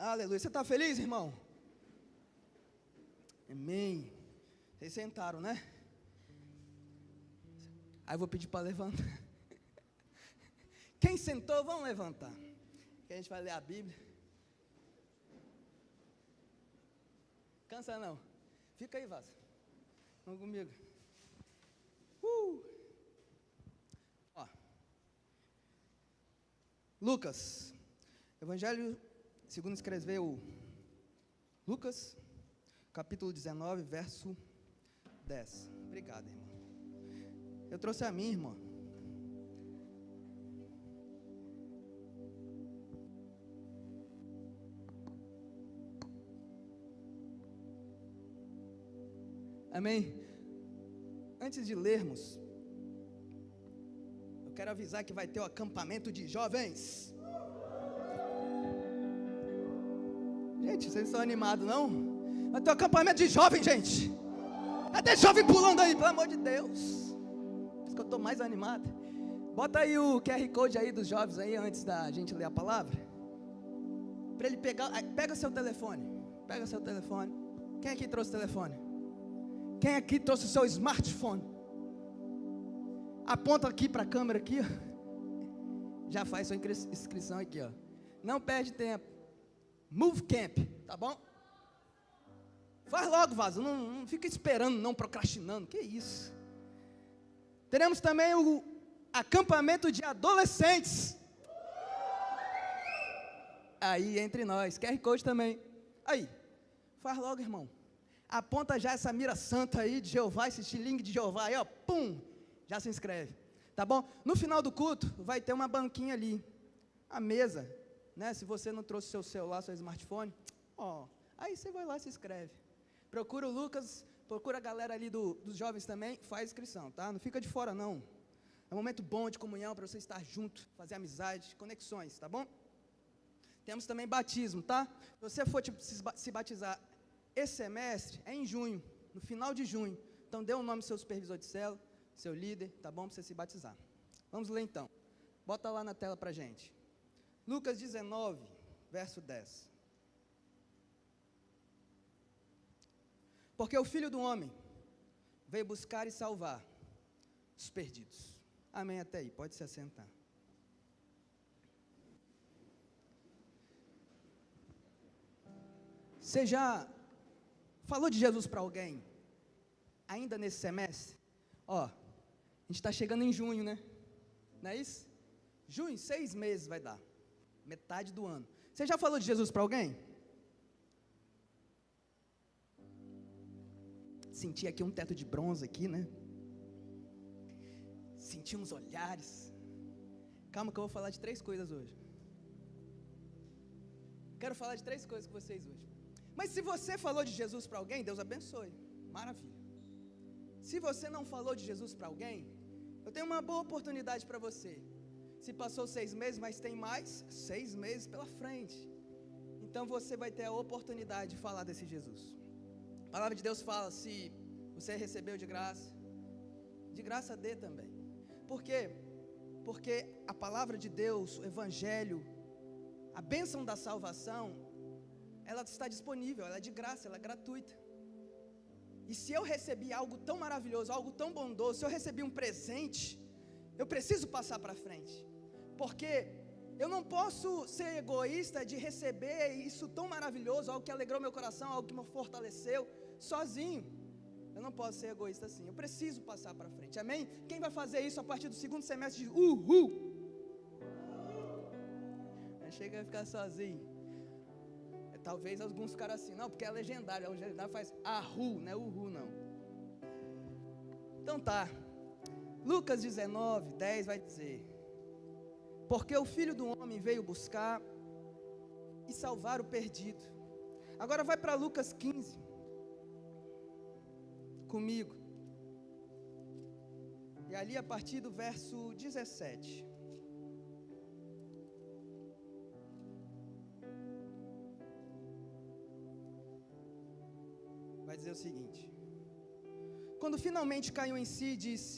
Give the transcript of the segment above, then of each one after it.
Aleluia. Você está feliz, irmão? Amém. Vocês sentaram, né? Aí eu vou pedir para levantar. Quem sentou, vamos levantar. Que a gente vai ler a Bíblia. Cansa não. Fica aí, Vaso. Vamos comigo. Ó. Lucas. Evangelho segundo escreveu Lucas, capítulo 19, verso 10. Obrigado, irmão. Eu trouxe a minha, irmão. Amém? Antes de lermos, eu quero avisar que vai ter o acampamento de jovens. Gente, vocês estão animados, não? Vai ter um acampamento de jovem, gente. Vai ter jovem pulando aí, pelo amor de Deus. Por isso que eu estou mais animado. Bota aí o QR Code aí dos jovens aí, antes da gente ler a palavra. Para ele pegar, pega seu telefone. Pega seu telefone. Quem aqui trouxe o telefone? Quem aqui trouxe o seu smartphone? Aponta aqui para a câmera aqui, ó. Já faz sua inscrição aqui, ó. Não perde tempo. Move Camp, tá bom? Faz logo, Vaso, não fica esperando, não procrastinando, que isso. Teremos também o acampamento de adolescentes. Aí, entre nós, QR Code também. Aí, faz logo, irmão. Aponta já essa mira santa aí de Jeová, esse estilingue de Jeová aí, ó, pum, já se inscreve, tá bom? No final do culto, vai ter uma banquinha ali, a mesa, né? Se você não trouxe seu celular, seu smartphone, ó, aí você vai lá e se inscreve. Procura o Lucas, procura a galera ali dos jovens também, faz inscrição, tá? Não fica de fora não. É um momento bom de comunhão para você estar junto, fazer amizade, conexões, tá bom? Temos também batismo, tá? Se você for se batizar esse semestre, é em junho, no final de junho. Então dê um nome ao seu supervisor de célula, seu líder, tá bom? Para você se batizar. Vamos ler então. Bota lá na tela para a gente. Lucas 19, verso 10. Porque o Filho do Homem veio buscar e salvar os perdidos. Amém até aí, pode se assentar. Você já falou de Jesus para alguém, ainda nesse semestre? Ó, a gente está chegando em junho, né? Não é isso? Junho, 6 meses vai dar, metade do ano. Você já falou de Jesus para alguém? Senti aqui um teto de bronze aqui, né? Senti uns olhares. Calma que eu vou falar de 3 coisas hoje. Quero falar de 3 coisas com vocês hoje. Mas se você falou de Jesus para alguém, Deus abençoe, maravilha. Se você não falou de Jesus para alguém, eu tenho uma boa oportunidade para você. Se passou 6 meses, mas tem mais 6 meses pela frente. Então você vai ter a oportunidade de falar desse Jesus. A palavra de Deus fala, se você recebeu de graça dê também. Por quê? Porque a palavra de Deus, o Evangelho, a bênção da salvação, ela está disponível, ela é de graça, ela é gratuita. E se eu recebi algo tão maravilhoso, algo tão bondoso, se eu recebi um presente, eu preciso passar para frente. Porque eu não posso ser egoísta de receber isso tão maravilhoso, algo que alegrou meu coração, algo que me fortaleceu, sozinho. Eu não posso ser egoísta assim, eu preciso passar para frente, amém? Quem vai fazer isso a partir do 2º semestre de uhul? Chega a ficar sozinho. Talvez alguns ficaram assim, não, porque é legendário, o legendário faz ahu, não é uhu não. Então tá, Lucas 19, 10 vai dizer, porque o Filho do Homem veio buscar e salvar o perdido. Agora vai para Lucas 15, comigo, e ali a partir do verso 17. Vai dizer o seguinte: quando finalmente caiu em si, disse,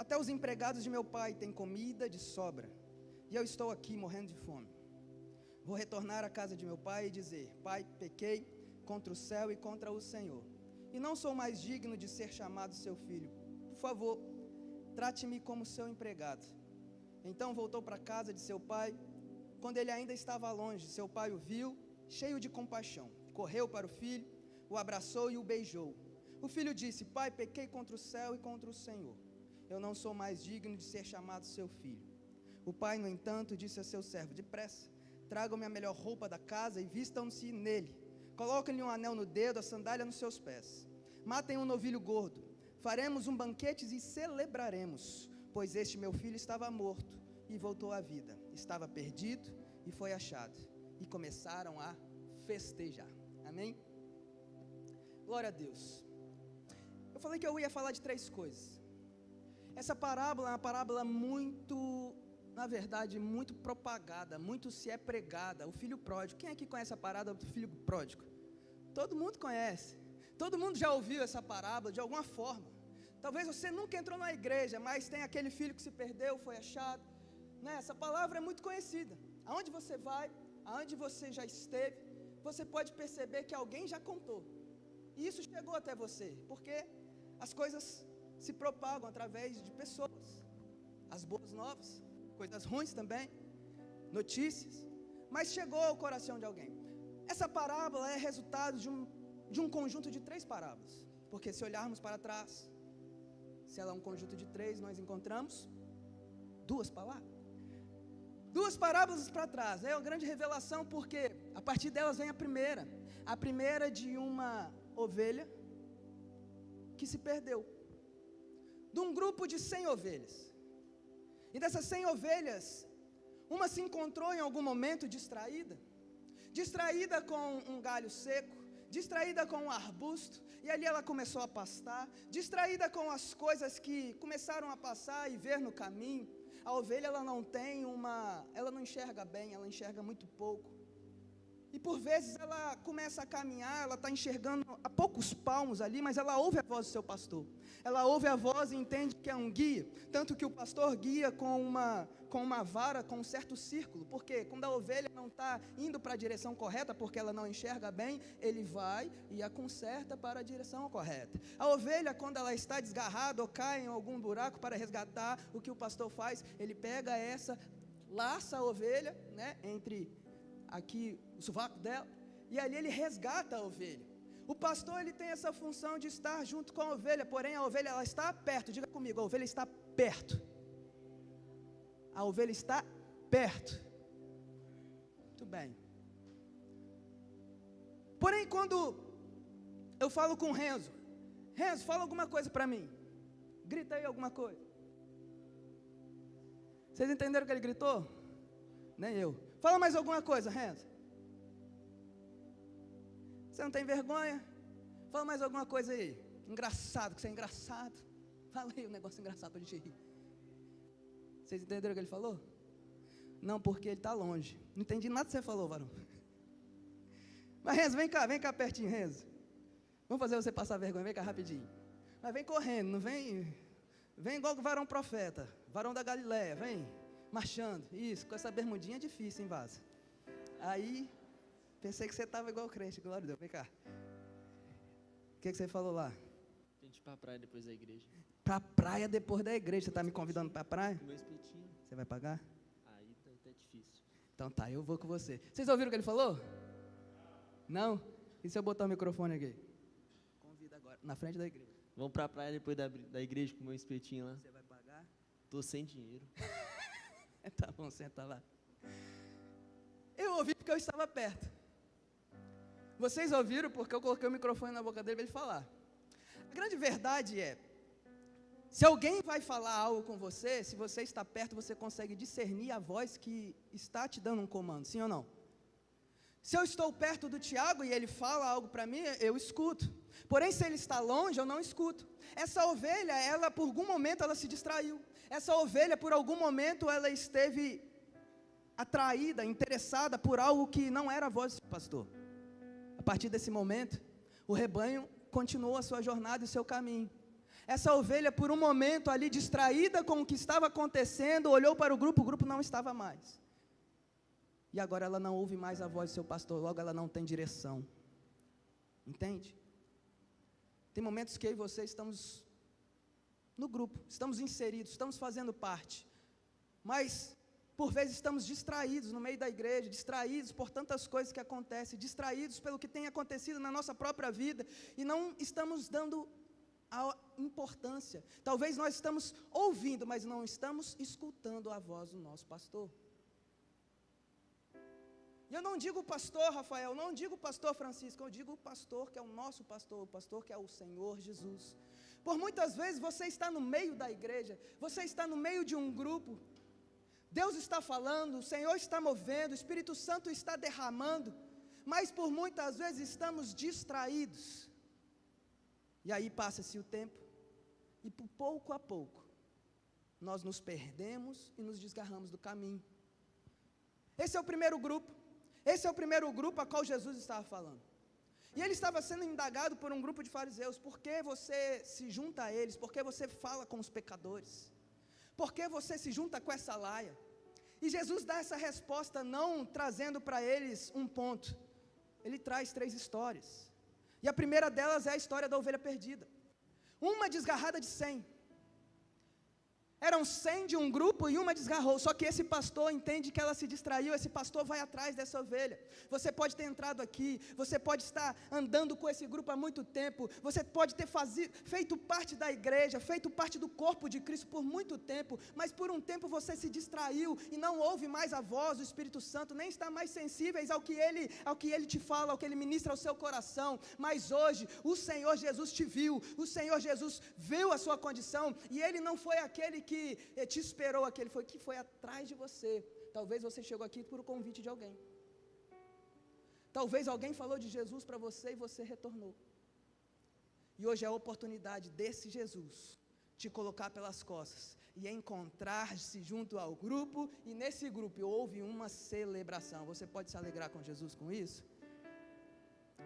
até os empregados de meu pai têm comida de sobra, e eu estou aqui morrendo de fome. vou retornar à casa de meu pai e dizer: Pai, pequei contra o céu e contra o Senhor, e não sou mais digno de ser chamado seu filho. Por favor, trate-me como seu empregado. Então voltou para a casa de seu pai. Quando ele ainda estava longe, seu pai o viu, cheio de compaixão. Correu para o filho, o abraçou e o beijou. O filho disse: Pai, pequei contra o céu e contra o Senhor. Eu não sou mais digno de ser chamado seu filho. O pai, no entanto, disse a seu servo: Depressa, tragam-me a melhor roupa da casa e vistam-se nele. Coloquem-lhe um anel no dedo, a sandália nos seus pés. Matem um novilho gordo. Faremos um banquete e celebraremos, pois este meu filho estava morto e voltou à vida. Estava perdido e foi achado. E começaram a festejar. Amém? Glória a Deus. Eu falei que eu ia falar de 3 coisas. Essa parábola é uma parábola muito, na verdade, muito propagada, muito se é pregada. O filho pródigo. Quem aqui conhece a parábola do filho pródigo? Todo mundo conhece. Todo mundo já ouviu essa parábola de alguma forma. Talvez você nunca entrou na igreja, mas tem aquele filho que se perdeu, foi achado. Né? Essa palavra é muito conhecida. Aonde você vai, aonde você já esteve, você pode perceber que alguém já contou. E isso chegou até você, porque as coisas se propagam através de pessoas. As boas novas, coisas ruins também, notícias. Mas chegou ao coração de alguém. Essa parábola é resultado de um conjunto de 3 parábolas. Porque se olharmos para trás, se ela é um conjunto de 3, nós encontramos 2 palavras. 2 parábolas para trás. É uma grande revelação, porque a partir delas vem a primeira. A primeira de uma ovelha que se perdeu. De um grupo de 100 ovelhas. E dessas 100 ovelhas, uma se encontrou em algum momento distraída. Distraída com um galho seco, distraída com um arbusto, e ali ela começou a pastar, distraída com as coisas que começaram a passar e ver no caminho. A ovelha, ela não enxerga bem, ela enxerga muito pouco. E por vezes ela começa a caminhar, ela está enxergando a poucos palmos ali, mas ela ouve a voz do seu pastor. Ela ouve a voz e entende que é um guia, tanto que o pastor guia com uma vara, com um certo círculo, porque quando a ovelha não está indo para a direção correta, porque ela não enxerga bem, ele vai e a conserta para a direção correta. A ovelha, quando ela está desgarrada ou cai em algum buraco para resgatar, o que o pastor faz? Ele pega laça a ovelha, né, entre aqui o sovaco dela, e ali ele resgata a ovelha. O pastor, ele tem essa função de estar junto com a ovelha, porém a ovelha, ela está perto. Diga comigo, a ovelha está perto. A ovelha está perto. Muito bem. Porém, quando eu falo com o Renzo, fala alguma coisa para mim. Grita aí alguma coisa. Vocês entenderam o que ele gritou? Nem eu. Fala mais alguma coisa, Renzo. Você não tem vergonha? Fala mais alguma coisa aí. Engraçado, que você é engraçado. Fala aí um negócio engraçado para a gente rir. Vocês entenderam o que ele falou? Não, porque ele está longe. Não entendi nada que você falou, varão. Mas Renzo, vem cá pertinho, Renzo. Vamos fazer você passar vergonha, vem cá rapidinho. Mas vem correndo, não vem igual o varão profeta, varão da Galileia, vem marchando. Isso, com essa bermudinha é difícil, hein, vaza? Aí, pensei que você estava igual o crente, glória a Deus, vem cá. O que você falou lá? A gente ir para a praia depois da igreja. Para a praia depois da igreja, você está me convidando para a praia? Comer um espetinho. Você vai pagar? Aí tá difícil. Então tá, eu vou com você. Vocês ouviram o que ele falou? Não? E se eu botar o microfone aqui? Convida agora, na frente da igreja. Vamos para a praia depois da igreja comer um espetinho lá. Você vai pagar? Tô sem dinheiro. Tá bom, senta lá. Eu ouvi porque eu estava perto. Vocês ouviram porque eu coloquei o microfone na boca dele para ele falar. A grande verdade é, se alguém vai falar algo com você, se você está perto, você consegue discernir a voz que está te dando um comando, sim ou não? Se eu estou perto do Tiago e ele fala algo para mim, eu escuto. Porém, se ele está longe, eu não escuto. Essa ovelha, ela por algum momento, ela se distraiu. Essa ovelha, por algum momento, ela esteve atraída, interessada por algo que não era a voz do pastor. A partir desse momento, o rebanho continuou a sua jornada e o seu caminho. Essa ovelha, por um momento ali, distraída com o que estava acontecendo, olhou para o grupo não estava mais. e agora ela não ouve mais a voz do seu pastor, logo ela não tem direção. Entende? Tem momentos que eu e você estamos no grupo, estamos inseridos, estamos fazendo parte, mas por vezes estamos distraídos no meio da igreja, distraídos por tantas coisas que acontecem, distraídos pelo que tem acontecido na nossa própria vida, e não estamos dando a importância. Talvez nós estamos ouvindo, mas não estamos escutando a voz do nosso pastor. E eu não digo pastor Rafael, não digo pastor Francisco, eu digo o pastor que é o nosso pastor, o pastor que é o Senhor Jesus. Por muitas vezes você está no meio da igreja, você está no meio de um grupo, Deus está falando, o Senhor está movendo, o Espírito Santo está derramando, mas por muitas vezes estamos distraídos. E aí passa-se o tempo, e por pouco a pouco, nós nos perdemos e nos desgarramos do caminho. Esse é o primeiro grupo. Esse é o primeiro grupo a qual Jesus estava falando. E ele estava sendo indagado por um grupo de fariseus. Por que você se junta a eles? Por que você fala com os pecadores? Por que você se junta com essa laia? E Jesus dá essa resposta não trazendo para eles um ponto. Ele traz 3 histórias. E a primeira delas é a história da ovelha perdida. Uma desgarrada de 100. Eram 100 de um grupo e uma desgarrou, só que esse pastor entende que ela se distraiu, esse pastor vai atrás dessa ovelha. Você pode ter entrado aqui, você pode estar andando com esse grupo há muito tempo, você pode ter feito parte da igreja, feito parte do corpo de Cristo por muito tempo, mas por um tempo você se distraiu e não ouve mais a voz do Espírito Santo, nem está mais sensíveis ao que ele te fala, ao que ele ministra ao seu coração. Mas hoje o Senhor Jesus te viu, o Senhor Jesus viu a sua condição, e ele não foi aquele que te esperou, aquele que foi atrás de você. Talvez você chegou aqui por um convite de alguém. Talvez alguém falou de Jesus para você e você retornou. E hoje é a oportunidade desse Jesus te colocar pelas costas e encontrar-se junto ao grupo, e nesse grupo houve uma celebração. Você pode se alegrar com Jesus com isso?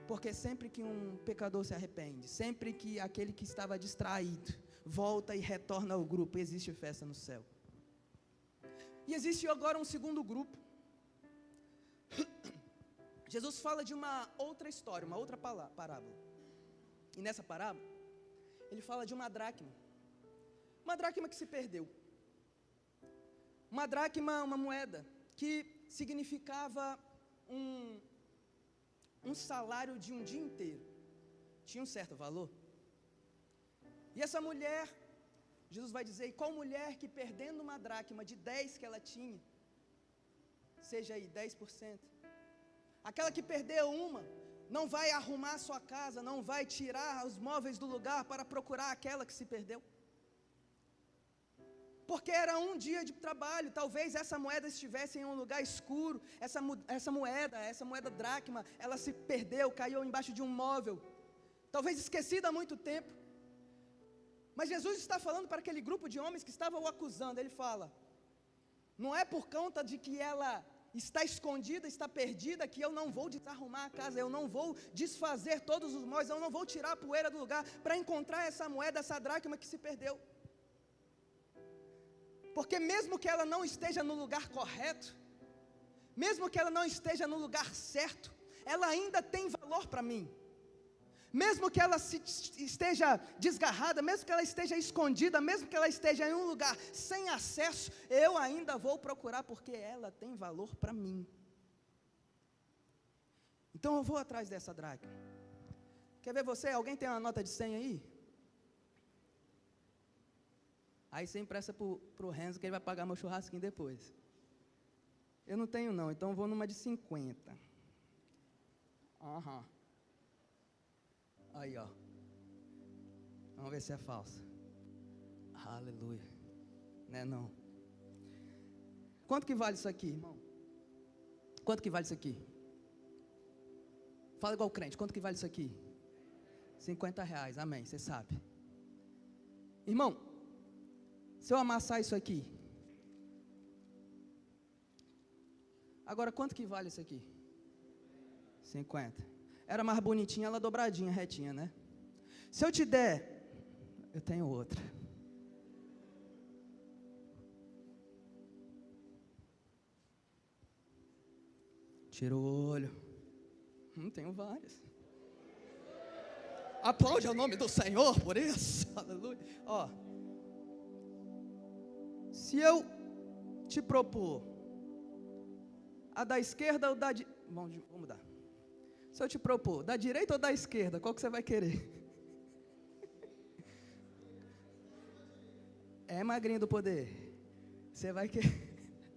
Porque sempre que um pecador se arrepende, sempre que aquele que estava distraído volta e retorna ao grupo, existe festa no céu. E existe agora um segundo grupo. Jesus fala de uma outra história, uma outra parábola. E nessa parábola, ele fala de uma dracma. Uma dracma que se perdeu. Uma dracma, uma moeda, que significava um salário de um dia inteiro. Tinha um certo valor. E essa mulher, Jesus vai dizer, qual mulher que perdendo uma dracma de 10 que ela tinha, seja aí 10%, aquela que perdeu uma, não vai arrumar a sua casa, não vai tirar os móveis do lugar para procurar aquela que se perdeu? Porque era um dia de trabalho, talvez essa moeda estivesse em um lugar escuro, essa moeda dracma, ela se perdeu, caiu embaixo de um móvel, talvez esquecida há muito tempo. Mas Jesus está falando para aquele grupo de homens que estavam o acusando. Ele fala, não é por conta de que ela está escondida, está perdida, que eu não vou desarrumar a casa, eu não vou desfazer todos os móveis, eu não vou tirar a poeira do lugar para encontrar essa moeda, essa dracma que se perdeu. Porque mesmo que ela não esteja no lugar correto, mesmo que ela não esteja no lugar certo, ela ainda tem valor para mim. Mesmo que ela esteja desgarrada, mesmo que ela esteja escondida, mesmo que ela esteja em um lugar sem acesso, eu ainda vou procurar, porque ela tem valor para mim. Então eu vou atrás dessa dracma. Quer ver você? Alguém tem uma nota de 100 aí? Aí você empresta para o Renzo, que ele vai pagar meu churrasquinho depois. Eu não tenho não, então eu vou numa de 50. Aham. Aí, ó. Vamos ver se é falsa. Aleluia. Né, não. Quanto que vale isso aqui, irmão? Quanto que vale isso aqui? Fala igual crente. Quanto que vale isso aqui? R$50. Amém. Você sabe. Irmão, se eu amassar isso aqui. Agora, quanto que vale isso aqui? 50. Era mais bonitinha, ela dobradinha, retinha, né? Se eu te der, eu tenho outra. Tira o olho. Tenho várias. Aplaude o nome do Senhor por isso. Aleluia. Ó. Se eu te propor a da esquerda ou da direita. Vamos mudar. Se eu te propor da direita ou da esquerda, qual que você vai querer? É magrinho do poder. Você vai querer.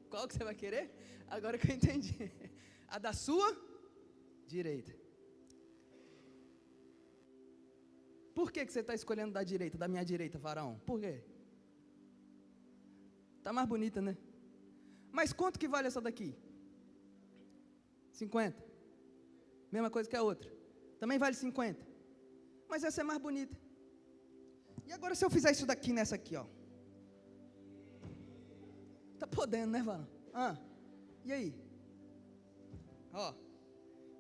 Qual que você vai querer? Agora que eu entendi. A da sua direita. Por que você está escolhendo da direita, da minha direita, varão? Por quê? Está mais bonita, né? Mas quanto que vale essa daqui? 50. Mesma coisa que a outra. Também vale 50. Mas essa é mais bonita. E agora se eu fizer isso daqui nessa aqui, ó? Tá podendo, né, varão? E aí? Ó.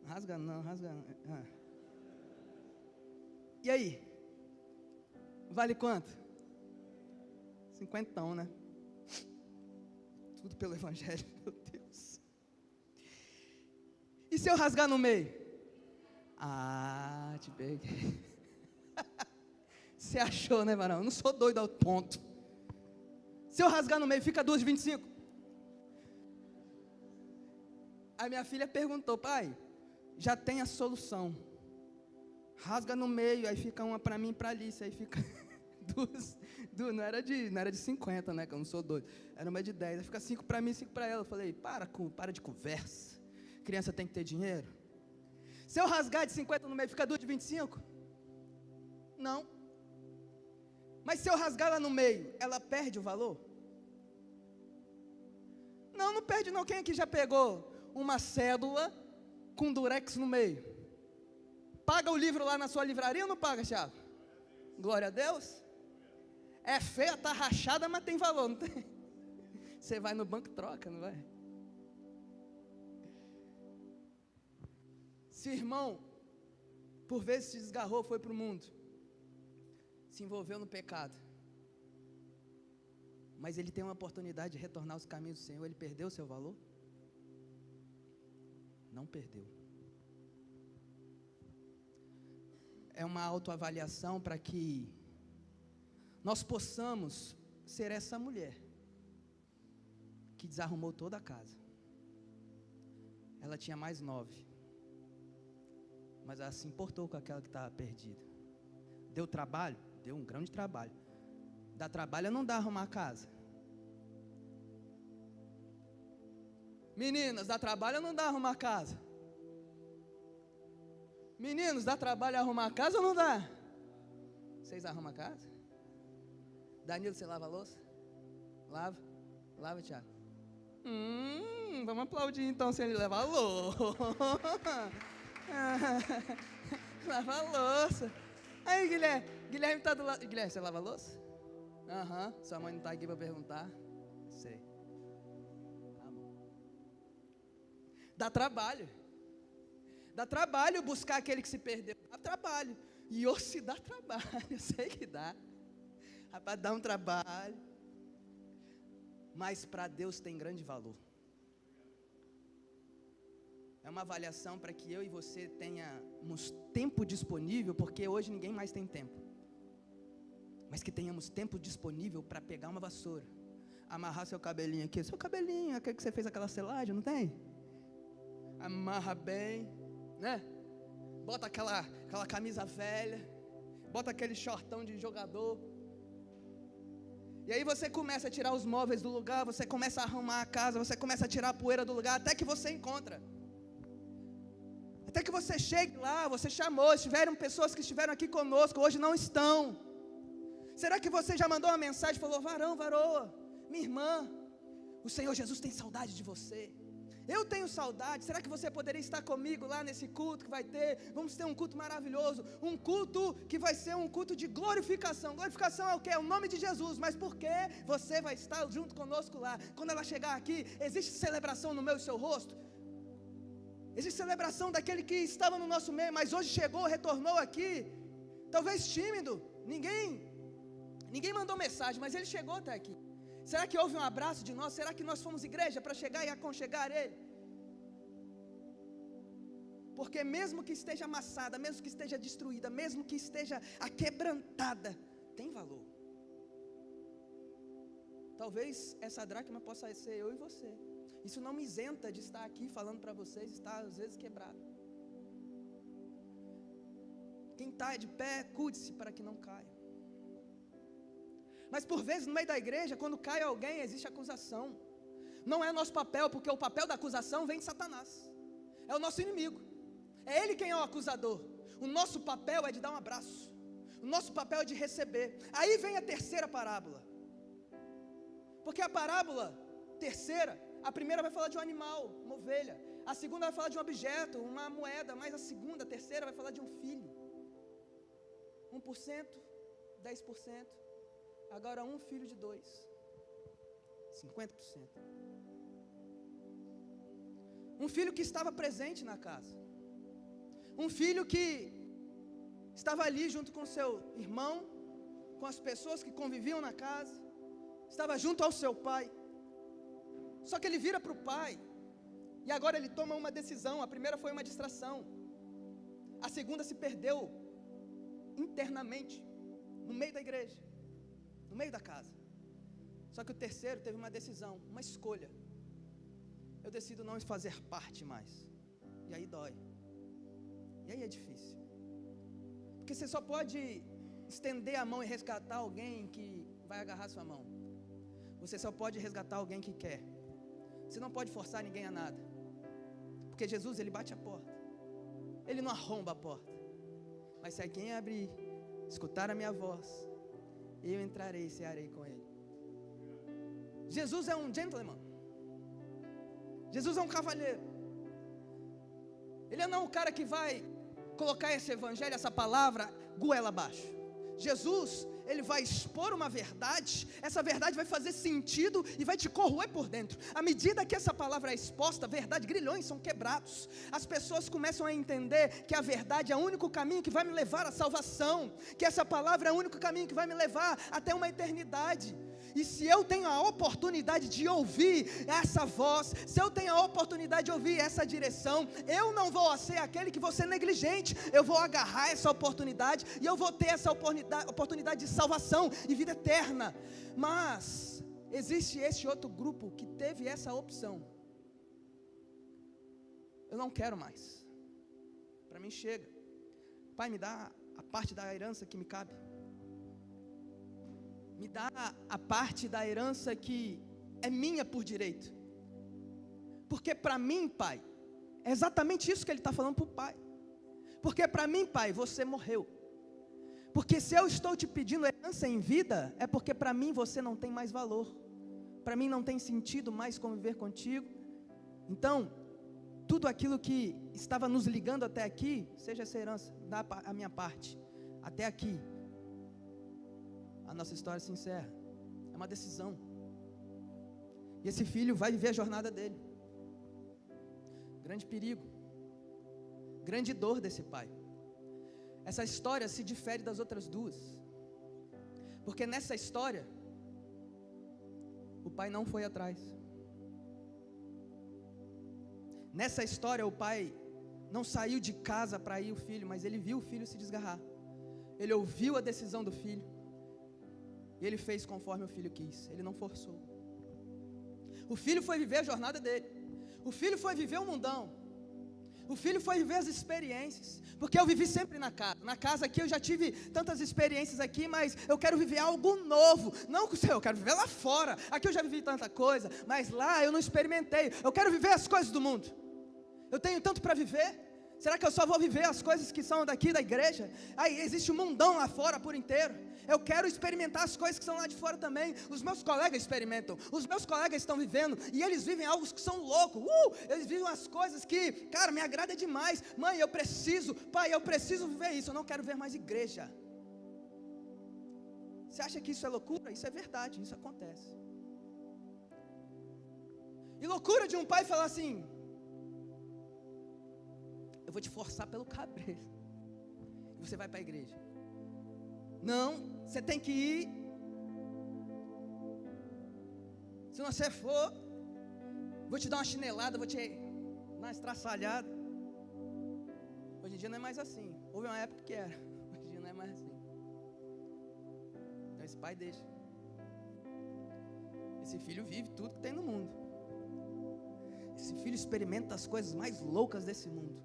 Rasga não, rasga não. E aí? Vale quanto? 50, né? Tudo pelo Evangelho, meu Deus. E se eu rasgar no meio? Te peguei. Você achou, né, varão? Eu não sou doido ao ponto. Se eu rasgar no meio, fica 2,25. A minha filha perguntou, pai, já tem a solução. Rasga no meio, aí fica uma para mim e para Alice, aí fica duas, não era de 50, né, que eu não sou doido. Era uma de 10, aí fica 5 para mim e 5 para ela. Eu falei, para de conversa. Criança tem que ter dinheiro. Se eu rasgar de 50 no meio, fica 2,25? Não. Mas se eu rasgar lá no meio, ela perde o valor? Não perde não. Quem aqui já pegou uma cédula com durex no meio? Paga o livro lá na sua livraria ou não paga, Thiago? Glória a Deus. É feia, tá rachada, mas tem valor, não tem? Você vai no banco e troca, não vai? Se o irmão, por vezes se desgarrou, foi para o mundo, se envolveu no pecado, mas ele tem uma oportunidade de retornar aos caminhos do Senhor, ele perdeu o seu valor? Não perdeu. É uma autoavaliação para que nós possamos ser essa mulher que desarrumou toda a casa. Ela tinha mais 9, mas ela se importou com aquela que estava perdida. Deu trabalho? Deu um grande trabalho. Dá trabalho não dá arrumar a casa? Meninas, dá trabalho ou não dá arrumar a casa? Meninos, dá trabalho arrumar a casa ou não dá? Vocês arrumam a casa? Danilo, você lava a louça? Lava? Lava, Thiago? Vamos aplaudir então se ele levar a louça. Lava a louça. Aí, Guilherme está do lado. Guilherme, você lava a louça? Sua mãe não está aqui para perguntar. Sei. Tá bom. Dá trabalho. Dá trabalho buscar aquele que se perdeu. Dá trabalho. E se dá trabalho, eu sei que dá. Rapaz, dá um trabalho. Mas para Deus tem grande valor. É uma avaliação para que eu e você tenhamos tempo disponível, porque hoje ninguém mais tem tempo. Mas que tenhamos tempo disponível para pegar uma vassoura, amarrar seu cabelinho aqui. Seu cabelinho, aquele que você fez aquela selagem, não tem? Amarra bem, né? Bota aquela camisa velha, bota aquele shortão de jogador. E aí você começa a tirar os móveis do lugar, você começa a arrumar a casa, você começa a tirar a poeira do lugar, até que você encontra. Até que você chegue lá, você chamou, tiveram pessoas que estiveram aqui conosco, hoje não estão. Será que você já mandou uma mensagem, falou, varão, varoa, minha irmã, o Senhor Jesus tem saudade de você. Eu tenho saudade. Será que você poderia estar comigo lá nesse culto que vai ter? Vamos ter um culto maravilhoso, um culto que vai ser um culto de glorificação. Glorificação é o quê? É o nome de Jesus. Mas por que você vai estar junto conosco lá? Quando ela chegar aqui, existe celebração no meu e seu rosto? Existe celebração daquele que estava no nosso meio, mas hoje chegou, retornou aqui, talvez tímido, ninguém mandou mensagem, mas ele chegou até aqui. Será que houve um abraço de nós? Será que nós fomos igreja para chegar e aconchegar ele? Porque mesmo que esteja amassada, mesmo que esteja destruída, mesmo que esteja aquebrantada, tem valor. Talvez essa dracma possa ser eu e você. Isso não me isenta de estar aqui falando para vocês, estar às vezes quebrado. Quem está de pé, cuide-se para que não caia. Mas por vezes no meio da igreja, quando cai alguém, existe acusação. Não é nosso papel, porque o papel da acusação vem de Satanás. É o nosso inimigo. É ele quem é o acusador. O nosso papel é de dar um abraço. O nosso papel é de receber. Aí vem a terceira parábola. Porque a parábola terceira, a primeira vai falar de um animal, uma ovelha. A segunda vai falar de um objeto, uma moeda. Mas a terceira vai falar de um filho. 1%, 10%. Agora um filho de 2. 50%. Um filho que estava presente na casa. Um filho que estava ali junto com seu irmão, com as pessoas que conviviam na casa. Estava junto ao seu pai. Só que ele vira para o pai. E agora ele toma uma decisão. A primeira foi uma distração. A segunda se perdeu internamente, no meio da igreja, no meio da casa. Só que o terceiro teve uma decisão, uma escolha. Eu decido não fazer parte mais. E aí dói. E aí é difícil. Porque você só pode estender a mão e resgatar alguém que vai agarrar sua mão. Você só pode resgatar alguém que quer. Você não pode forçar ninguém a nada. Porque Jesus, ele bate a porta. Ele não arromba a porta. Mas se alguém abrir, escutar a minha voz, eu entrarei e cearei com ele. Jesus é um gentleman. Jesus é um cavalheiro. Ele não é o cara que vai colocar esse evangelho, essa palavra, goela abaixo. Jesus, ele vai expor uma verdade, essa verdade vai fazer sentido e vai te corroer por dentro. À medida que essa palavra é exposta, verdade, grilhões são quebrados. As pessoas começam a entender que a verdade é o único caminho que vai me levar à salvação, que essa palavra é o único caminho que vai me levar até uma eternidade. E se eu tenho a oportunidade de ouvir essa voz, se eu tenho a oportunidade de ouvir essa direção, eu não vou ser aquele que vou ser negligente. Eu vou agarrar essa oportunidade e eu vou ter essa oportunidade de salvação e vida eterna. Mas existe esse outro grupo que teve essa opção. Eu não quero mais. Para mim chega. Pai, me dá a parte da herança que me cabe. Me dá a parte da herança que é minha por direito. Porque para mim, pai, é exatamente isso que ele está falando para o pai. Porque para mim, pai, você morreu. Porque se eu estou te pedindo herança em vida, é porque para mim você não tem mais valor. Para mim não tem sentido mais conviver contigo. Então, tudo aquilo que estava nos ligando até aqui, seja essa herança, dá a minha parte. Até aqui. A nossa história se encerra. É uma decisão. E esse filho vai viver a jornada dele. Grande perigo. Grande dor desse pai. Essa história se difere das outras duas. Porque nessa história, o pai não foi atrás. Nessa história, o pai não saiu de casa para ir o filho, mas ele viu o filho se desgarrar. Ele ouviu a decisão do filho. E ele fez conforme o filho quis. Ele não forçou. O filho foi viver a jornada dele. O filho foi viver o mundão. O filho foi viver as experiências. Porque eu vivi sempre na casa. Na casa aqui eu já tive tantas experiências aqui, mas eu quero viver algo novo. Não com o Senhor, eu quero viver lá fora. Aqui eu já vivi tanta coisa, mas lá eu não experimentei. Eu quero viver as coisas do mundo. Eu tenho tanto para viver. Será que eu só vou viver as coisas que são daqui da igreja? Aí existe um mundão lá fora por inteiro. Eu quero experimentar as coisas que são lá de fora também. Os meus colegas experimentam. Os meus colegas estão vivendo. E eles vivem algo que são loucos. Eles vivem as coisas que, cara, me agrada demais. Mãe, eu preciso. Pai, eu preciso viver isso. Eu não quero ver mais igreja. Você acha que isso é loucura? Isso é verdade. Isso acontece. E loucura de um pai falar assim: eu vou te forçar pelo cabresto. E você vai para a igreja. Não, você tem que ir. Se você for, vou te dar uma chinelada, vou te dar uma estraçalhada. Hoje em dia não é mais assim. Houve uma época que era. Hoje em dia não é mais assim. Então esse pai deixa. Esse filho vive tudo que tem no mundo. Esse filho experimenta as coisas mais loucas desse mundo.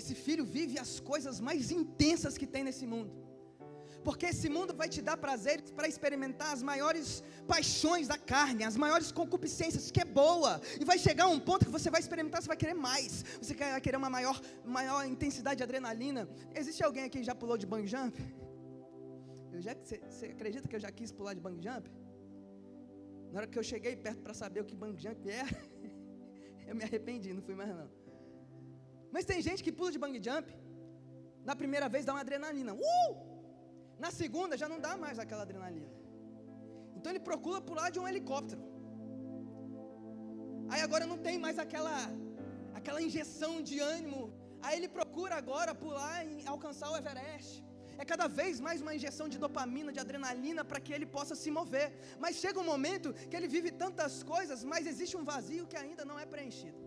Esse filho vive as coisas mais intensas que tem nesse mundo. Porque esse mundo vai te dar prazeres para experimentar as maiores paixões da carne, as maiores concupiscências, que é boa. E vai chegar um ponto que você vai experimentar, você vai querer mais. Você vai querer uma maior intensidade de adrenalina. Existe alguém aqui que já pulou de bungee jump? Você acredita que eu já quis pular de bungee jump? Na hora que eu cheguei perto para saber o que bungee jump era, eu me arrependi, não fui mais não. Mas tem gente que pula de bungee jump, na primeira vez dá uma adrenalina, na segunda já não dá mais aquela adrenalina. Então ele procura pular de um helicóptero. Aí agora não tem mais aquela injeção de ânimo. Aí ele procura agora pular e alcançar o Everest. É cada vez mais uma injeção de dopamina, de adrenalina, para que ele possa se mover. Mas chega um momento que ele vive tantas coisas, mas existe um vazio que ainda não é preenchido.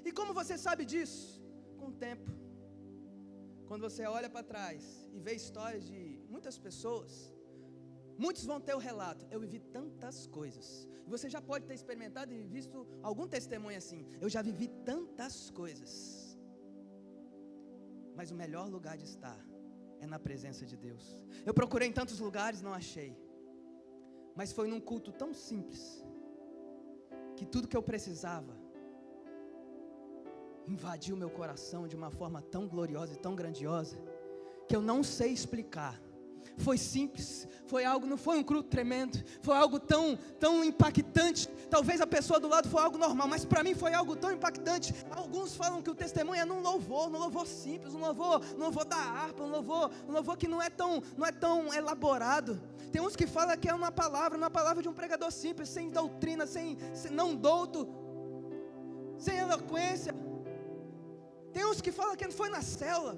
E como você sabe disso? Com o tempo. Quando você olha para trás e vê histórias de muitas pessoas, muitos vão ter o relato: eu vivi tantas coisas. Você já pode ter experimentado e visto algum testemunho assim: eu já vivi tantas coisas. Mas o melhor lugar de estar é na presença de Deus. Eu procurei em tantos lugares, não achei. Mas foi num culto tão simples, que tudo que eu precisava invadiu meu coração de uma forma tão gloriosa e tão grandiosa, que eu não sei explicar. Foi simples, foi algo, não foi um culto tremendo, foi algo tão impactante. Talvez a pessoa do lado foi algo normal, mas para mim foi algo tão impactante. Alguns falam que o testemunho é num louvor simples, um louvor da harpa, um louvor que não é tão elaborado. Tem uns que falam que é uma palavra de um pregador simples, sem doutrina, sem não douto, sem eloquência. Tem uns que falam que foi na célula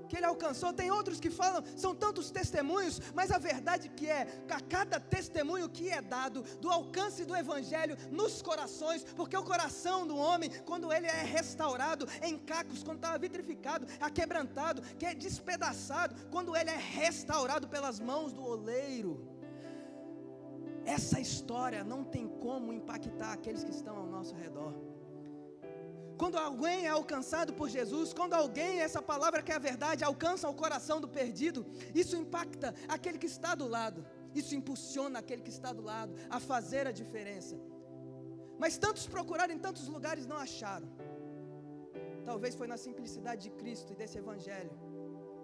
que ele alcançou, tem outros que falam, são tantos testemunhos, mas a verdade que é, a cada testemunho que é dado, do alcance do evangelho nos corações, porque o coração do homem, quando ele é restaurado em cacos, quando está vitrificado, aquebrantado, que é despedaçado, quando ele é restaurado pelas mãos do oleiro, essa história não tem como impactar aqueles que estão ao nosso redor. Quando alguém é alcançado por Jesus, quando alguém, essa palavra que é a verdade, alcança o coração do perdido, isso impacta aquele que está do lado, isso impulsiona aquele que está do lado a fazer a diferença. Mas tantos procuraram em tantos lugares, não acharam. Talvez foi na simplicidade de Cristo e desse evangelho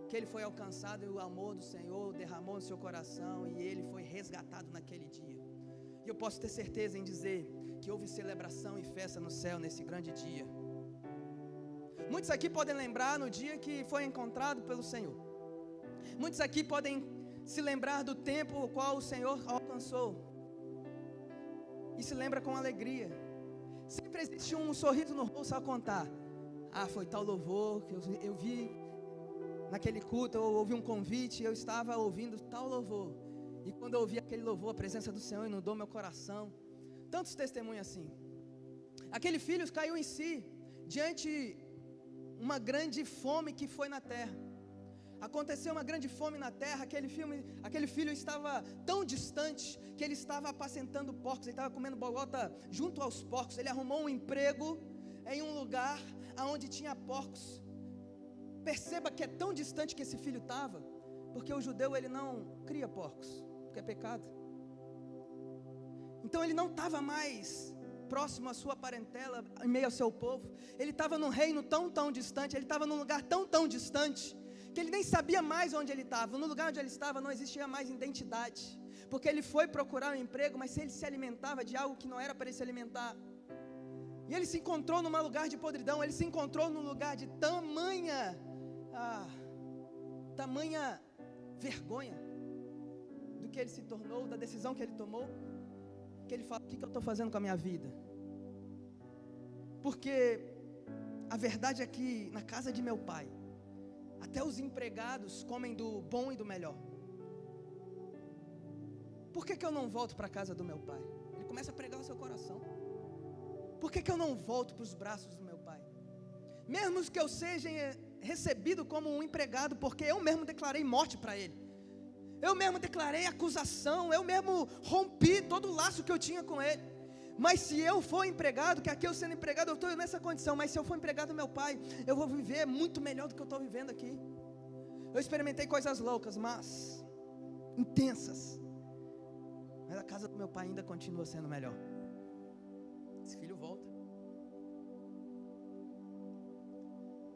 que ele foi alcançado, e o amor do Senhor derramou no seu coração, e ele foi resgatado naquele dia. E eu posso ter certeza em dizer que houve celebração e festa no céu nesse grande dia. Muitos aqui podem lembrar no dia que foi encontrado pelo Senhor. Muitos aqui podem se lembrar do tempo o qual o Senhor alcançou, e se lembra com alegria. Sempre existe um sorriso no rosto ao contar: foi tal louvor que eu vi naquele culto, eu ouvi um convite, eu estava ouvindo tal louvor, e quando eu ouvi aquele louvor, a presença do Senhor inundou meu coração. Tantos testemunhos assim. Aquele filho caiu em si diante uma grande fome que foi na terra. Aconteceu uma grande fome na terra. Aquele filho estava tão distante que ele estava apacentando porcos, ele estava comendo bolota junto aos porcos. Ele arrumou um emprego em um lugar onde tinha porcos. Perceba que é tão distante que esse filho estava, porque o judeu ele não cria porcos, porque é pecado. Então ele não estava mais próximo à sua parentela, em meio ao seu povo. Ele estava num reino tão distante, ele estava num lugar tão distante, que ele nem sabia mais onde ele estava. No lugar onde ele estava não existia mais identidade, porque ele foi procurar um emprego, mas ele se alimentava de algo que não era para ele se alimentar. E ele se encontrou num lugar de podridão, ele se encontrou num lugar de tamanha vergonha do que ele se tornou, da decisão que ele tomou, que ele fala: o que eu estou fazendo com a minha vida? Porque a verdade é que na casa de meu pai, até os empregados comem do bom e do melhor. Por que eu não volto para a casa do meu pai? Ele começa a pregar o seu coração. Por que eu não volto para os braços do meu pai? mesmo que eu seja recebido como um empregado, porque eu mesmo declarei morte para ele, eu mesmo declarei acusação, eu mesmo rompi todo o laço que eu tinha com ele. Mas se eu for empregado, que aqui eu sendo empregado, eu estou nessa condição, mas se eu for empregado do meu pai, eu vou viver muito melhor do que eu estou vivendo aqui. Eu experimentei coisas loucas, mas intensas, mas a casa do meu pai ainda continua sendo melhor. Esse filho volta.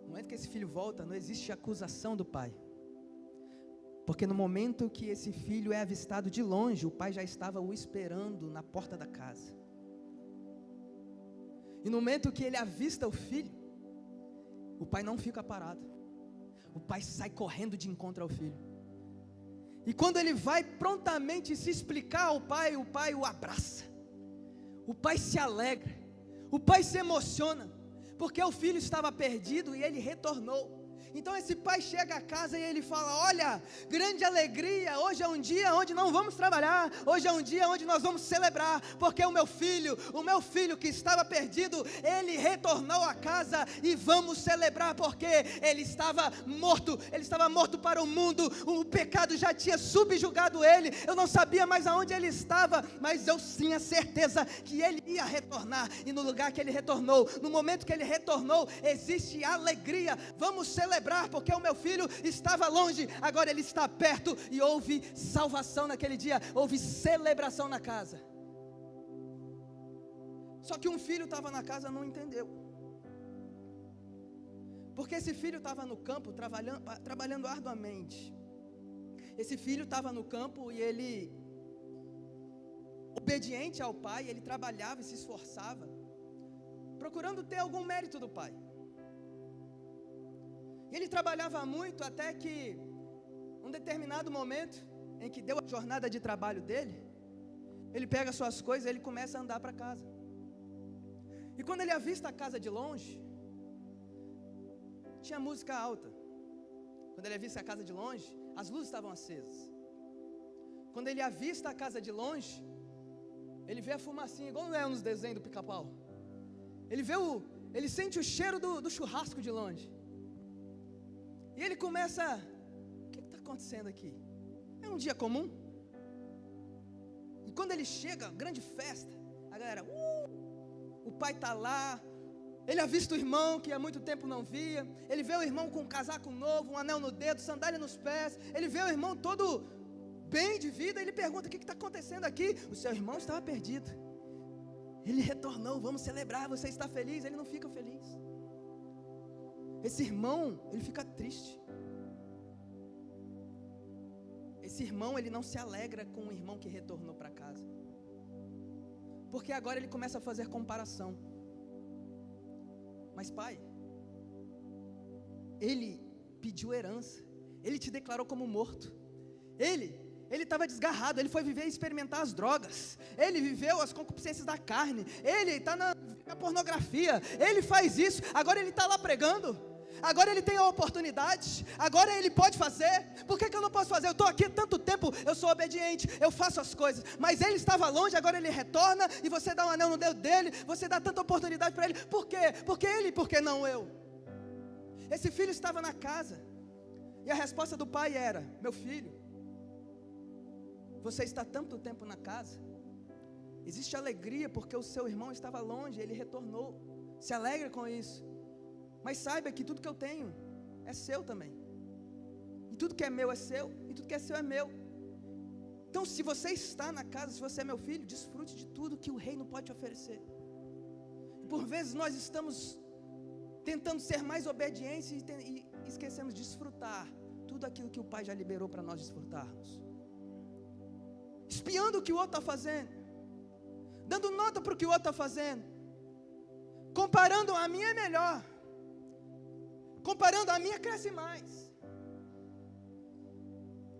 No momento que esse filho volta, não existe acusação do pai, porque no momento que esse filho é avistado de longe, o pai já estava o esperando na porta da casa. E no momento que ele avista o filho, o pai não fica parado, o pai sai correndo de encontro ao filho. E quando ele vai prontamente se explicar ao pai, o pai o abraça, o pai se alegra, o pai se emociona, porque o filho estava perdido e ele retornou. Então esse pai chega a casa e ele fala: olha, grande alegria, hoje é um dia onde não vamos trabalhar, hoje é um dia onde nós vamos celebrar, porque o meu filho que estava perdido, ele retornou a casa, e vamos celebrar, porque ele estava morto para o mundo, o pecado já tinha subjugado ele, eu não sabia mais aonde ele estava, mas eu tinha certeza que ele ia retornar, e no lugar que ele retornou, no momento que ele retornou, existe alegria, vamos celebrar, porque o meu filho estava longe, agora ele está perto, e houve salvação naquele dia, houve celebração na casa. Só que um filho estava na casa, não entendeu, porque esse filho estava no campo, trabalhando arduamente. Esse filho estava no campo, e ele, obediente ao pai, ele trabalhava e se esforçava, procurando ter algum mérito do pai. Ele trabalhava muito, até que um determinado momento, em que deu a jornada de trabalho dele, ele pega suas coisas, ele começa a andar para casa. E quando ele avista a casa de longe, tinha música alta. Quando ele avista a casa de longe, as luzes estavam acesas. Quando ele avista a casa de longe, ele vê a fumacinha, igual não é nos desenhos do Pica-Pau. Ele sente o cheiro do churrasco de longe. E ele começa: o que está acontecendo aqui? É um dia comum? E quando ele chega, grande festa, a galera, o pai está lá, ele avista o irmão que há muito tempo não via, ele vê o irmão com um casaco novo, um anel no dedo, sandália nos pés, ele vê o irmão todo bem de vida, ele pergunta: o que está acontecendo aqui? O seu irmão estava perdido, ele retornou, vamos celebrar, você está feliz? Ele não fica feliz. Esse irmão, ele fica triste. Esse irmão, ele não se alegra com o irmão que retornou para casa, porque agora ele começa a fazer comparação. Mas pai, ele pediu herança, ele te declarou como morto, ele estava desgarrado, ele foi viver e experimentar as drogas, ele viveu as concupiscências da carne, ele está na pornografia, ele faz isso, agora ele está lá pregando, agora ele tem a oportunidade, agora ele pode fazer. Por que eu não posso fazer? Eu estou aqui há tanto tempo, eu sou obediente, eu faço as coisas, mas ele estava longe, agora ele retorna, e você dá um anel no dedo dele, você dá tanta oportunidade para ele. Por quê? Porque ele, por que não eu? Esse filho estava na casa, e a resposta do pai era: meu filho, você está tanto tempo na casa, existe alegria porque o seu irmão estava longe, ele retornou, se alegre com isso, mas saiba que tudo que eu tenho é seu também, e tudo que é meu é seu, e tudo que é seu é meu. Então, se você está na casa, se você é meu filho, desfrute de tudo que o reino pode te oferecer. Por vezes nós estamos tentando ser mais obedientes e esquecemos de desfrutar tudo aquilo que o pai já liberou para nós desfrutarmos, espiando o que o outro está fazendo, dando nota para o que o outro está fazendo, comparando: a minha é melhor, comparando: a minha cresce mais,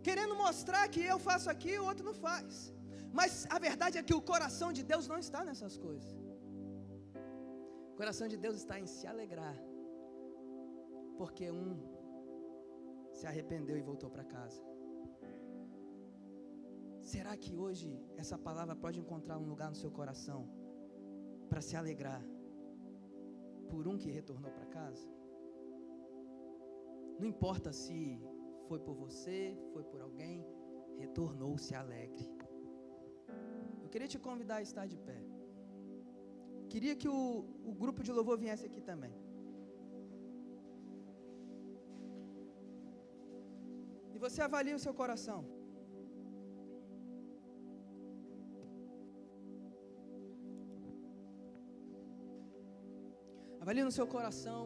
querendo mostrar que eu faço aqui, o outro não faz. Mas a verdade é que o coração de Deus não está nessas coisas. O coração de Deus está em se alegrar, porque um se arrependeu e voltou para casa. Será que hoje essa palavra pode encontrar um lugar no seu coração para se alegrar por um que retornou para casa? Não importa se foi por você, foi por alguém, retornou-se alegre. Eu queria te convidar a estar de pé. Queria que o grupo de louvor viesse aqui também. E você avalie o seu coração. Avalie no seu coração.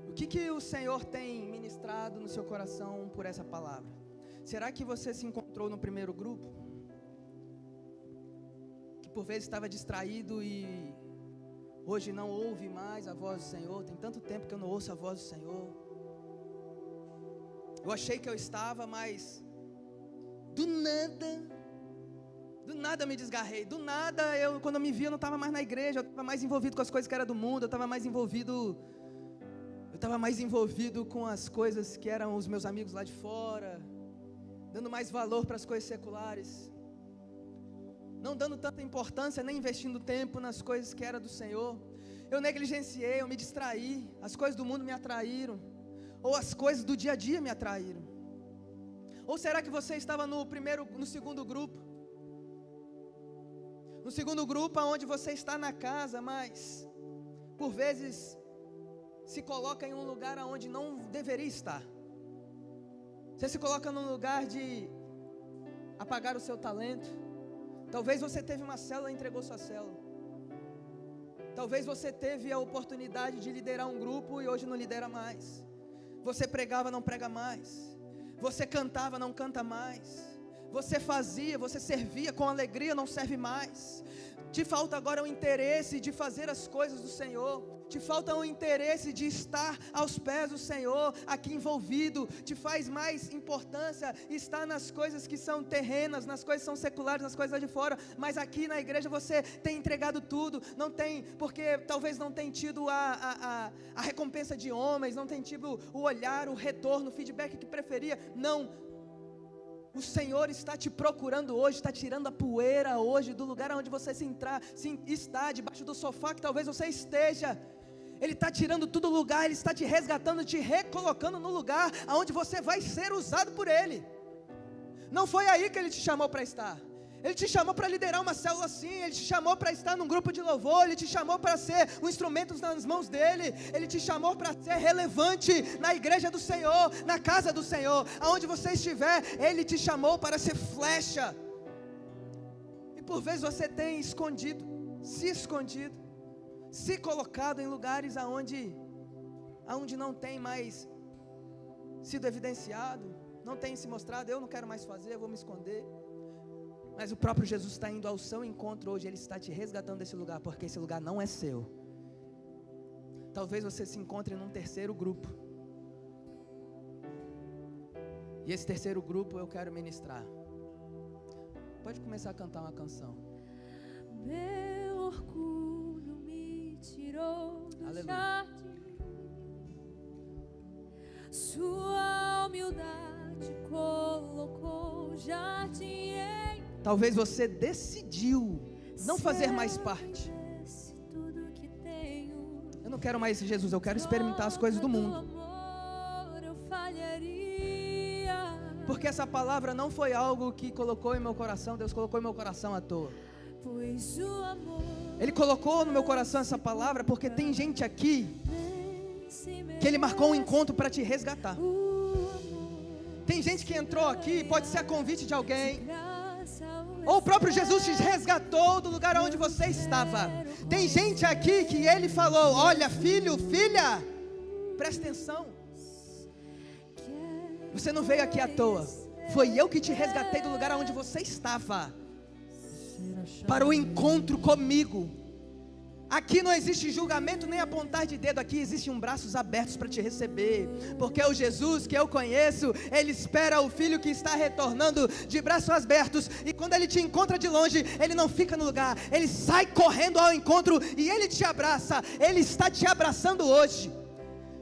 O que o Senhor tem ministrado no seu coração por essa palavra? Será que você se encontrou no primeiro grupo? Que por vezes estava distraído e hoje não ouve mais a voz do Senhor? Tem tanto tempo que eu não ouço a voz do Senhor. Eu achei que eu estava, mas do nada eu me desgarrei. Do nada, quando eu me via, eu não estava mais na igreja. Eu estava mais envolvido com as coisas que eram do mundo. Eu estava mais envolvido com as coisas que eram os meus amigos lá de fora, dando mais valor para as coisas seculares, não dando tanta importância, nem investindo tempo nas coisas que eram do Senhor. Eu negligenciei, eu me distraí. As coisas do mundo me atraíram, ou as coisas do dia a dia me atraíram. Ou será que você estava no segundo grupo? No segundo grupo, onde você está na casa, mas por vezes se coloca em um lugar onde não deveria estar. Você se coloca num lugar de apagar o seu talento. Talvez você teve uma célula e entregou sua célula. Talvez você teve a oportunidade de liderar um grupo e hoje não lidera mais. Você pregava, não prega mais. Você cantava, não canta mais. Você fazia, você servia com alegria, não serve mais. Te falta agora o interesse de fazer as coisas do Senhor. Te falta o interesse de estar aos pés do Senhor, aqui envolvido. Te faz mais importância estar nas coisas que são terrenas, nas coisas que são seculares, nas coisas lá de fora. Mas aqui na igreja você tem entregado tudo. Não tem, porque talvez não tenha tido a recompensa de homens, não tem tido o olhar, o retorno, o feedback que preferia. Não. O Senhor está te procurando hoje, está tirando a poeira hoje do lugar onde você está, debaixo do sofá que talvez você esteja. Ele está tirando todo lugar, Ele está te resgatando, te recolocando no lugar onde você vai ser usado por Ele. Não foi aí que Ele te chamou para estar. Ele te chamou para liderar uma célula assim. Ele te chamou para estar num grupo de louvor. Ele te chamou para ser um instrumento nas mãos dele. Ele te chamou para ser relevante na igreja do Senhor, na casa do Senhor, aonde você estiver. Ele te chamou para ser flecha. E por vezes você tem escondido, se colocado em lugares aonde não tem mais sido evidenciado, não tem se mostrado. Eu não quero mais fazer, eu vou me esconder. Mas o próprio Jesus está indo ao seu encontro hoje. Ele está te resgatando desse lugar, porque esse lugar não é seu. Talvez você se encontre num terceiro grupo. E esse terceiro grupo eu quero ministrar. Pode começar a cantar uma canção. Meu orgulho me tirou do jardim, sua humildade colocou o jardim em. Talvez você decidiu não fazer mais parte. Eu não quero mais Jesus, eu quero experimentar as coisas do mundo. Porque essa palavra não foi algo que colocou em meu coração. Deus colocou em meu coração à toa. Ele colocou no meu coração essa palavra porque tem gente aqui que Ele marcou um encontro para te resgatar. Tem gente que entrou aqui, pode ser a convite de alguém, ou o próprio Jesus te resgatou do lugar onde você estava. Tem gente aqui que Ele falou: olha, filho, filha, presta atenção. Você não veio aqui à toa. Foi eu que te resgatei do lugar onde você estava, para o encontro comigo. Aqui não existe julgamento nem apontar de dedo. Aqui existem braços abertos para te receber. Porque o Jesus que eu conheço, Ele espera o filho que está retornando de braços abertos. E quando Ele te encontra de longe, Ele não fica no lugar. Ele sai correndo ao encontro e Ele te abraça. Ele está te abraçando hoje.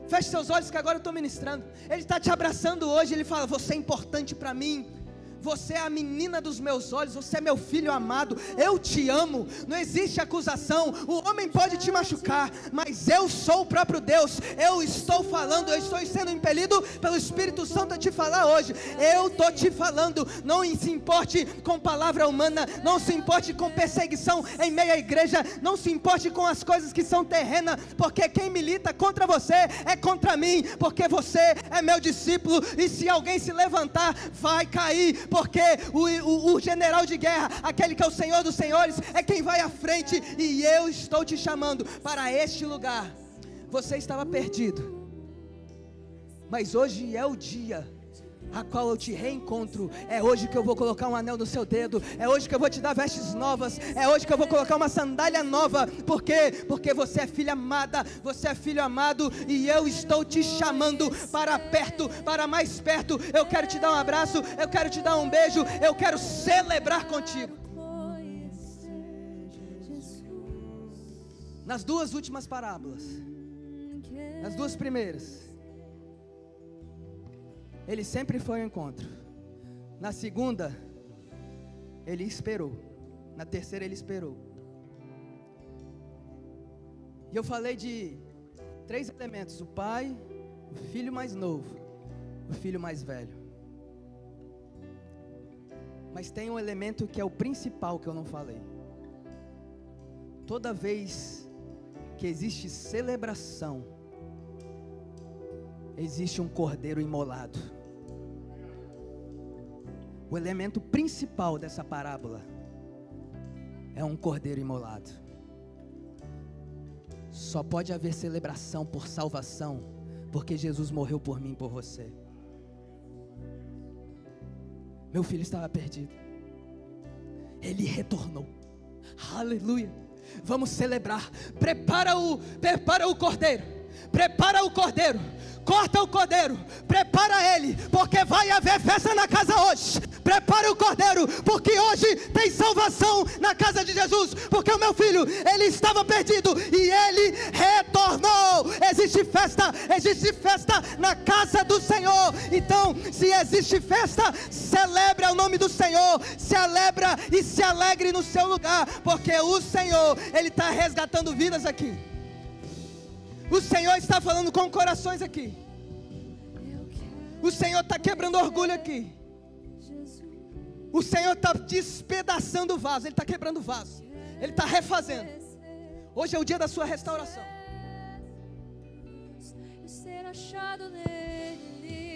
Feche seus olhos que agora eu estou ministrando. Ele está te abraçando hoje. Ele fala: você é importante para mim. você é a menina dos meus olhos, você é meu filho amado, eu te amo, não existe acusação, o homem pode te machucar, mas eu sou o próprio Deus, eu estou falando, eu estou sendo impelido pelo Espírito Santo a te falar hoje, eu estou te falando, não se importe com palavra humana, não se importe com perseguição em meio à igreja, não se importe com as coisas que são terrenas, porque quem milita contra você é contra mim, porque você é meu discípulo, e se alguém se levantar, vai cair, porque o general de guerra, aquele que é o Senhor dos senhores, é quem vai à frente, e eu estou te chamando para este lugar. Você estava perdido, mas hoje é o dia a qual eu te reencontro, é hoje que eu vou colocar um anel no seu dedo, é hoje que eu vou te dar vestes novas, é hoje que eu vou colocar uma sandália nova, por quê? Porque você é filha amada, você é filho amado, e eu estou te chamando para perto, para mais perto, eu quero te dar um abraço, eu quero te dar um beijo, eu quero celebrar contigo. Nas duas últimas parábolas, nas duas primeiras, ele sempre foi ao encontro. Na segunda, ele esperou. Na terceira, ele esperou. E eu falei de 3 elementos: o pai, o filho mais novo, o filho mais velho. Mas tem um elemento que é o principal que eu não falei. Toda vez que existe celebração, existe um cordeiro imolado. O elemento principal dessa parábola é um cordeiro imolado. Só pode haver celebração por salvação, porque Jesus morreu por mim e por você. Meu filho estava perdido, ele retornou. Aleluia. Vamos celebrar. Prepara o cordeiro. Prepara o cordeiro. Corta o cordeiro, prepara ele, porque vai haver festa na casa hoje. Prepara o cordeiro, porque hoje tem salvação na casa de Jesus. Porque o meu filho, ele estava perdido e ele retornou. Existe festa na casa do Senhor. Então, se existe festa, celebre o nome do Senhor, celebra e se alegre no seu lugar, porque o Senhor, ele está resgatando vidas aqui. O Senhor está falando com corações aqui. O Senhor está quebrando orgulho aqui. O Senhor está despedaçando o vaso. Ele está quebrando o vaso. Ele está refazendo. Hoje é o dia da sua restauração. Ser achado nele.